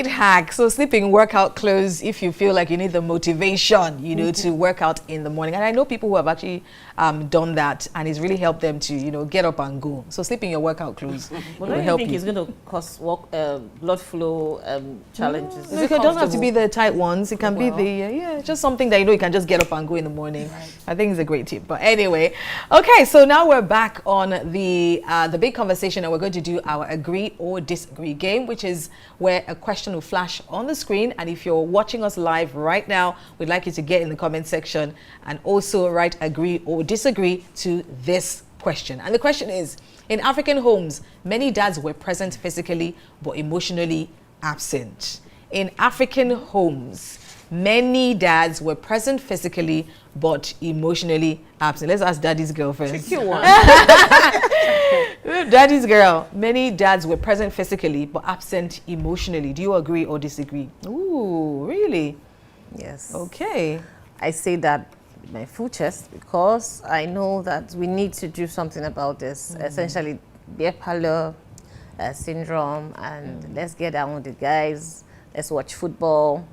great hack. So sleeping in workout clothes if you feel like you need the motivation, you know, to work out in the morning. And I know people who have actually done that, and it's really helped them to, you know, get up and go. So sleeping in your workout clothes Well, will don't help you think you. it's going to cause blood flow challenges? It doesn't have to be the tight ones. It can be Well. the, just something that you know you can just get up and go in the morning. Right. I think it's a great tip. But anyway, okay, so now we're back on the big conversation, and we're going to do our agree or disagree game, which is where a question will flash on the screen. And if you're watching us live right now, we'd like you to get in the comment section and also write agree or disagree to this question. And the question is, in African homes, many dads were present physically but emotionally absent. In African homes, many dads were present physically but emotionally absent. Let's ask Daddy's girl first. Tricky one. Daddy's girl. Many dads were present physically but absent emotionally. Do you agree or disagree? Ooh, really? Yes. Okay. I say that with my full chest because I know that we need to do something about this. Essentially, beer parlor syndrome, and let's get down with the guys. Let's watch football,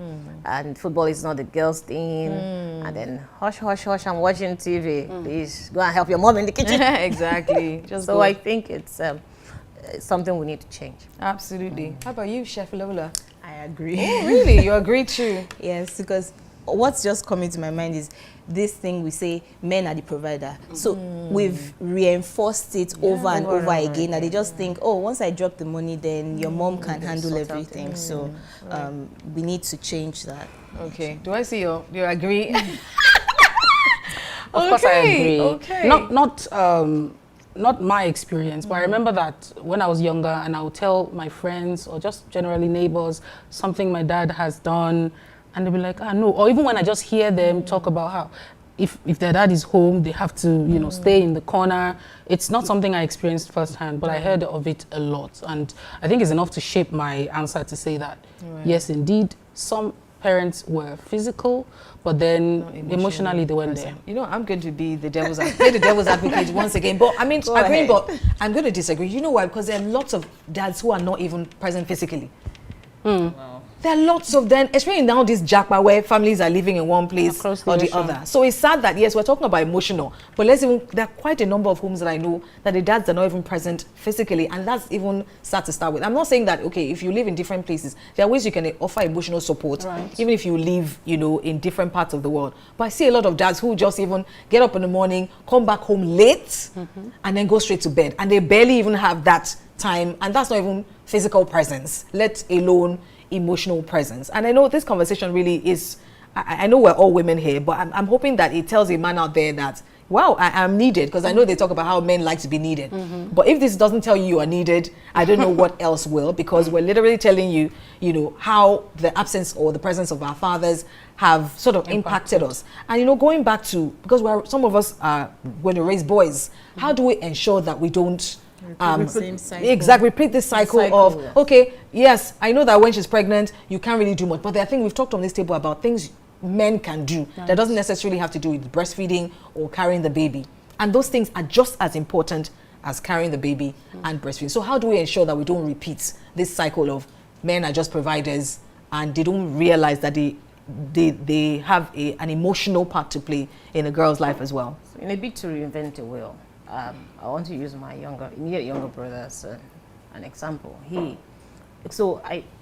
and football is not the girls' thing. And then hush, hush, hush, I'm watching TV. Please go and help your mom in the kitchen. Exactly. Just so go. I think it's something we need to change. Absolutely. How about you, Chef Lola? I agree. Oh, really? You agree too? Yes, because what's just coming to my mind is this thing we say men are the provider. So we've reinforced it over and over again. And they just think, oh, once I drop the money, then your mom can handle everything. So we need to change that. Okay. Do I see you agree? Of course I agree. Okay. Not my experience, but I remember that when I was younger and I would tell my friends or just generally neighbors something my dad has done, and they'll be like, ah, no. Or even when I just hear them talk about how if their dad is home, they have to, you know, stay in the corner. It's not something I experienced firsthand, but I heard of it a lot. And I think it's enough to shape my answer to say that, yes, indeed, some parents were physical, but then emotionally they weren't there. You know, I'm going to be the devil's advocate once again. But I mean, agree, but I'm going to disagree. You know why? Because there are lots of dads who are not even present physically. Wow. There are lots of them, especially now this Jackpa where families are living in one place or the other. So it's sad that, yes, we're talking about emotional, but there are quite a number of homes that I know that the dads are not even present physically, and that's even sad to start with. I'm not saying that, okay, if you live in different places, there are ways you can offer emotional support, even if you live, you know, in different parts of the world. But I see a lot of dads who just even get up in the morning, come back home late, and then go straight to bed, and they barely even have that time, and that's not even physical presence, let alone emotional presence. And I know this conversation really is, I know we're all women here, but I'm hoping that it tells a man out there that, wow, I am needed, because I know they talk about how men like to be needed. But if this doesn't tell you you are needed, I don't know what else will, because we're literally telling you, you know, how the absence or the presence of our fathers have sort of impacted us. And, you know, going back to, because some of us are going to raise boys, how do we ensure that we don't repeat this cycle of, okay, yes, I know that when she's pregnant, you can't really do much, but there are things we've talked on this table about things men can do that doesn't necessarily have to do with breastfeeding or carrying the baby. And those things are just as important as carrying the baby and breastfeeding. So how do we ensure that we don't repeat this cycle of men are just providers and they don't realize that they have an emotional part to play in a girl's life as well? So in a bid to reinvent the wheel, I want to use my immediate younger brother as an example.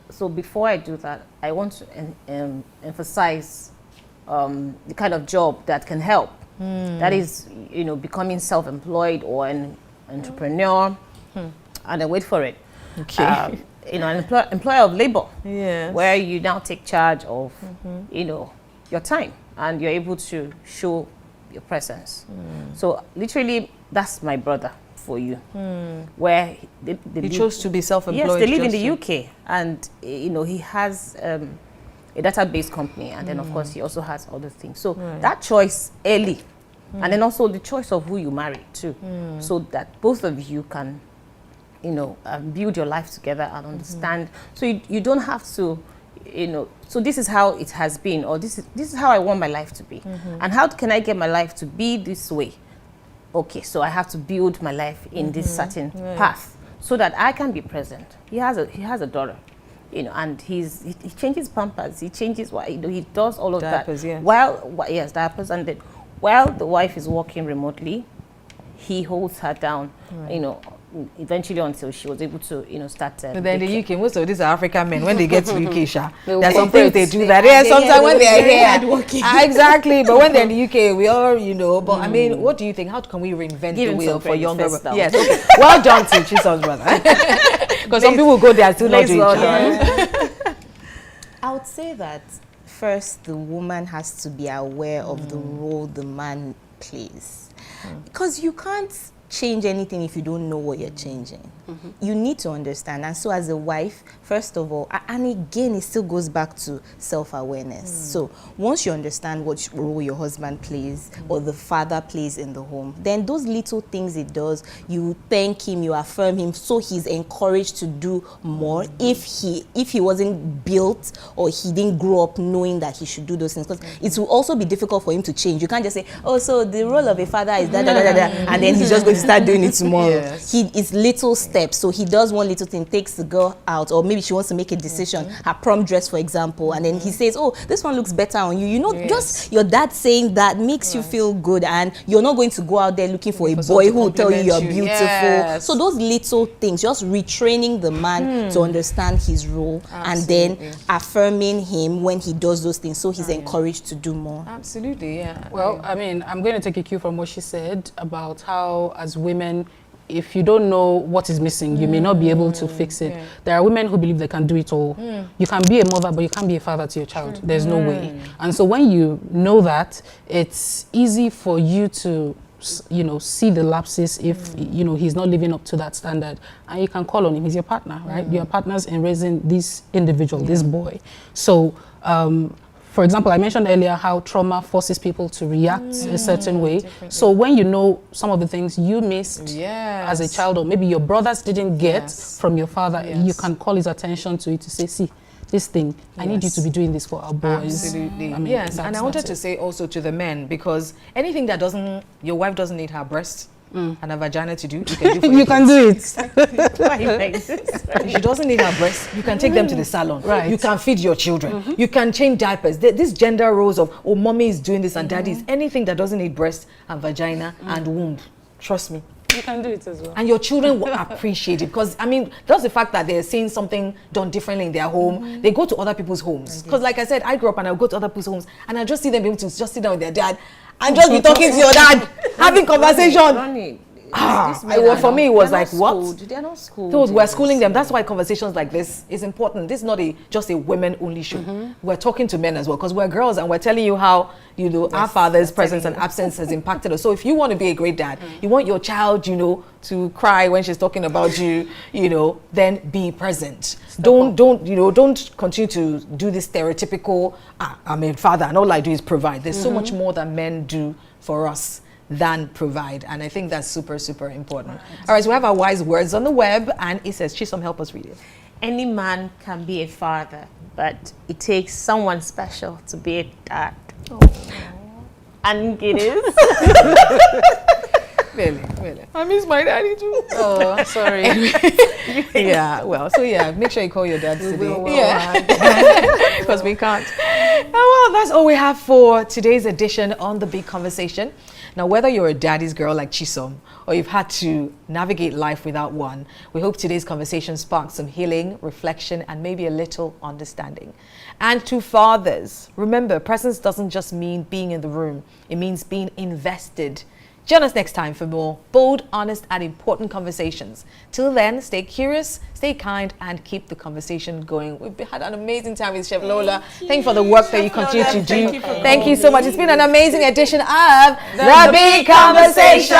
So before I do that, I want to emphasize the kind of job that can help. That is, you know, becoming self-employed or an entrepreneur, and then wait for it. Okay. You know, an employer of labor, where you now take charge of, you know, your time, and you're able to show your presence. So literally, that's my brother for you, where he chose to be self-employed. Yes, they live in the UK, and you know, he has a database company, and then of course he also has other things. So that choice early, and then also the choice of who you marry too, so that both of you can, you know, build your life together and understand. So you don't have to, you know, so this is how it has been, or this is how I want my life to be, and how can I get my life to be this way? Okay, so I have to build my life in this certain path so that I can be present. He has a daughter, you know, and he changes pampers, he changes what, you know, he does all of Diapers, that. yeah. Yes, diapers, and then while the wife is working remotely, he holds her down, you know, eventually until she was able to, you know, start. But then the UK, most of these are African men. When they get to UK, there's some cooperate. things they do that. Yeah, sometimes when they're here, exactly. But when they're in the UK, we all, you know. But I mean, what do you think? How can we reinvent the wheel for younger? Yes. Okay. Well done to Chisom's brother. Because some people go there still not doing it. I would say that first, the woman has to be aware of the role the man plays, because you can't change anything if you don't know what you're changing. You need to understand. And so as a wife, first of all, and again, it still goes back to self-awareness. So once you understand what role your husband plays or the father plays in the home, then those little things he does, you thank him, you affirm him, so he's encouraged to do more if he wasn't built or he didn't grow up knowing that he should do those things. Because it will also be difficult for him to change. You can't just say, oh, so the role of a father is da da da da da, and then he's just going to start doing it tomorrow. It's little steps. So he does one little thing, takes the girl out, or maybe she wants to make a decision, her prom dress, for example, and then he says, oh, this one looks better on you. You know, just your dad saying that makes you feel good, and you're not going to go out there looking for a boy who will tell you you're beautiful. So those little things, just retraining the man to understand his role, and then affirming him when he does those things, so he's encouraged to do more. Absolutely, yeah. Well, I mean, I'm going to take a cue from what she said about how, as women, if you don't know what is missing, you may not be able to fix it. There are women who believe they can do it all. You can be a mother, but you can't be a father to your child. There's no way. And so when you know that, it's easy for you to, you know, see the lapses if, you know, he's not living up to that standard. And you can call on him. He's your partner, right? You're partners in raising this individual, this boy. So, for example, I mentioned earlier how trauma forces people to react a certain way. So when you know some of the things you missed as a child, or maybe your brothers didn't get from your father, you can call his attention to it to say, see, this thing, I need you to be doing this for our boys. Absolutely. I mean, yes, and I wanted to say also to the men, because anything that your wife doesn't need her breast and a vagina to do, you can do for you can do it. If she doesn't need her breast, you can take them to the salon. Right. You can feed your children. You can change diapers. This gender roles of, oh, mommy is doing this and daddy is, anything that doesn't need breast and vagina and womb, trust me. You can do it as well. And your children will appreciate it, because, I mean, just the fact that they're seeing something done differently in their home, they go to other people's homes. Because like I said, I grew up and I go to other people's homes and I just see them be able to just sit down with their dad and just be talking to your dad, having conversation. Well, for me, it was like, what? They're not schooled. So we're schooling them. That's why conversations like this is important. This is not just a women-only show. We're talking to men as well, because we're girls and we're telling you how, you know, our father's presence and absence has impacted us. So if you want to be a great dad, you want your child, you know, to cry when she's talking about you, you know, then be present. Don't continue to do this stereotypical, I'm a father and all I do is provide. There's so much more that men do for us than provide, and I think that's super, super important. All right, so we have our wise words on the web, and it says, Chisom, help us read it. Any man can be a father, but it takes someone special to be a dad. And it is. Really. I miss my daddy too. Oh, sorry. Yeah, well, so yeah, make sure you call your dad today. Because we can't. Oh, well, that's all we have for today's edition on The Big Conversation. Now, whether you're a daddy's girl like Chisom or you've had to navigate life without one, we hope today's conversation sparks some healing, reflection, and maybe a little understanding. And to fathers, remember, presence doesn't just mean being in the room. It means being invested. Join us next time for more bold, honest, and important conversations. Till then, stay curious, stay kind, and keep the conversation going. We've had an amazing time with Chef Lola. Thank you for the work that you continue to do. Thank you so much. It's been an amazing edition of The Big Conversation.